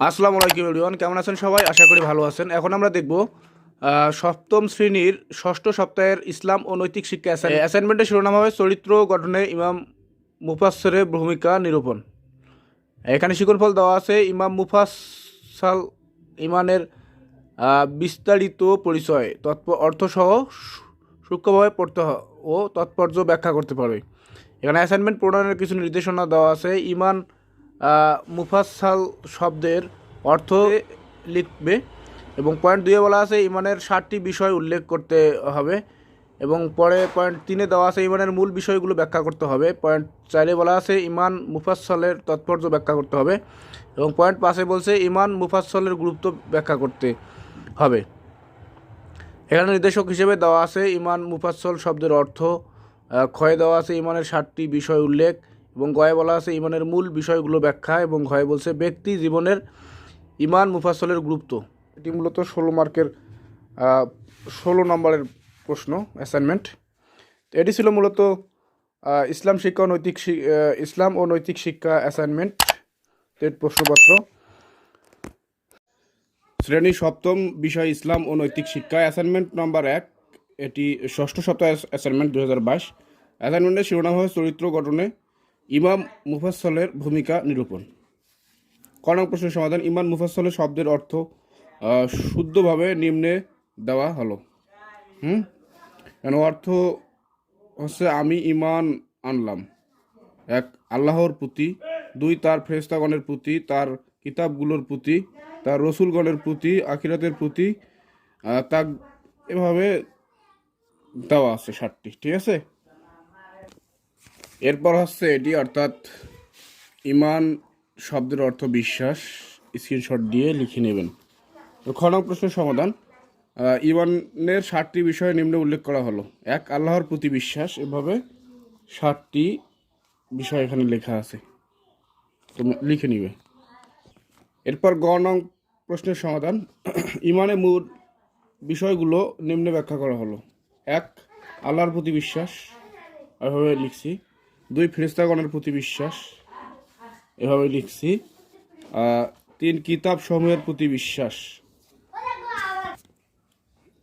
আসসালামু আলাইকুম এভরিওয়ান, কেমন আছেন সবাই? আশা করি ভালো আছেন। এখন আমরা দেখব সপ্তম শ্রেণীর ষষ্ঠ সপ্তাহের ইসলাম ও নৈতিক শিক্ষা অ্যাসাইনমেন্টের শিরোনাম হবে চরিত্র গঠনে ইমাম মুফাসসিরের ভূমিকা নিরূপণ। এখানে শিকড়ফল দেওয়া আছে ইমাম মুফাসসাল ইমানের বিস্তারিত পরিচয় অর্থসহ সূক্ষ্মভাবে পড়তে ও তাৎপর্য ব্যাখ্যা করতে পারবে। এখানে অ্যাসাইনমেন্ট প্রণয়নের কিছু নির্দেশনা দেওয়া আছে। ইমান মুফাসসাল শব্দের অর্থ লিখবে এবং পয়েন্ট 2-এ বলা আছে ইমানের 7টি বিষয় উল্লেখ করতে হবে এবং পরে পয়েন্ট 3-এ দেওয়া আছে ইমানের মূল বিষয়গুলো ব্যাখ্যা করতে হবে। পয়েন্ট 4-এ বলা আছে ইমান মুফাসসালের তাৎপর্য ব্যাখ্যা করতে হবে এবং পয়েন্ট 5-এ বলছে ইমান মুফাসসালের গুরুত্ব ব্যাখ্যা করতে হবে। এখানে নির্দেশক হিসেবে দেওয়া আছে ইমান মুফাসসাল শব্দের অর্থ, ক্ষয়ে দেওয়া আছে ইমানের 7টি বিষয় উল্লেখ এবং গয়ে বলা আছে ইমানের মূল বিষয়গুলো ব্যাখ্যা এবং ঘয়ে বলছে ব্যক্তি জীবনের ইমান মুফাসসলের গুরুত্ব। এটি মূলত 16 মার্কের 16 নম্বরের প্রশ্ন অ্যাসাইনমেন্ট। এটি ছিল মূলত ইসলাম ও নৈতিক শিক্ষা অ্যাসাইনমেন্ট এর প্রশ্নপত্র। শ্রেণী সপ্তম বিষয় ইসলাম ও নৈতিক শিক্ষা অ্যাসাইনমেন্ট নম্বর 1। এটি ষষ্ঠ সপ্তাহ অ্যাসাইনমেন্ট 2022। অ্যাসাইনমেন্টের শিরোনাম হবে চরিত্র গঠনে ইমাম মুফাসসলের ভূমিকা নিরূপণ। ক নং প্রশ্নের সমাধান। ইমাম মুফাসসলের শব্দের অর্থ শুদ্ধভাবে নিম্নে দেওয়া হলো। অর্থ হচ্ছে আমি ঈমান আনলাম 1 আল্লাহর প্রতি, 2 তার ফেরেশতাগণের প্রতি, তার কিতাবগুলোর প্রতি, তার রসুলগণের প্রতি, আখিরাতের প্রতি, তা এভাবে দেওয়া আছে 7টি। ঠিক আছে, এরপর হচ্ছে এটি অর্থাৎ ঈমান শব্দের অর্থ বিশ্বাস। স্ক্রিনশট দিয়ে লিখে নেবেন। তো খ নং প্রশ্নের সমাধান। ঈমানের 7টি বিষয় নিম্নে উল্লেখ করা হলো। 1 আল্লাহর প্রতি বিশ্বাস। এভাবে 7টি বিষয় এখানে লেখা আছে, তুমি লিখে নিবে। এরপর গ নং প্রশ্নের সমাধান। ঈমানের মূল বিষয়গুলো নিম্নে ব্যাখ্যা করা হলো। 1 আল্লাহর প্রতি বিশ্বাস, এভাবে লিখছি। 2 ফেরেশতাগণের প্রতি বিশ্বাস, এভাবে লিখছি। 3 কিতাব সমূহের প্রতি বিশ্বাস।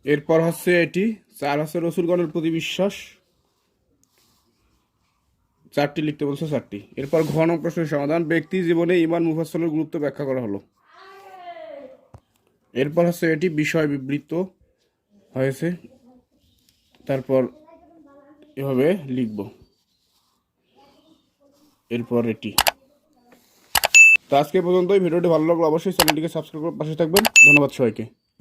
এরপর হচ্ছে এটি 4 হচ্ছে রসুলগণের প্রতি বিশ্বাস। 4টি লিখতে বলছে, 4টি। এরপর ঘ নং প্রশ্নের সমাধান। ব্যক্তি জীবনে ইমান মুফাসসলের গুরুত্ব ব্যাখ্যা করা হলো। এরপর হচ্ছে এটি বিষয় বিবৃত হয়েছে, তারপর এভাবে লিখব। এরপর এটি। তো আজকে পর্যন্তই। ভিডিওটি ভালো লাগলো অবশ্যই চ্যানেলটিকে সাবস্ক্রাইব করে পাশে থাকবেন। ধন্যবাদ সবাইকে।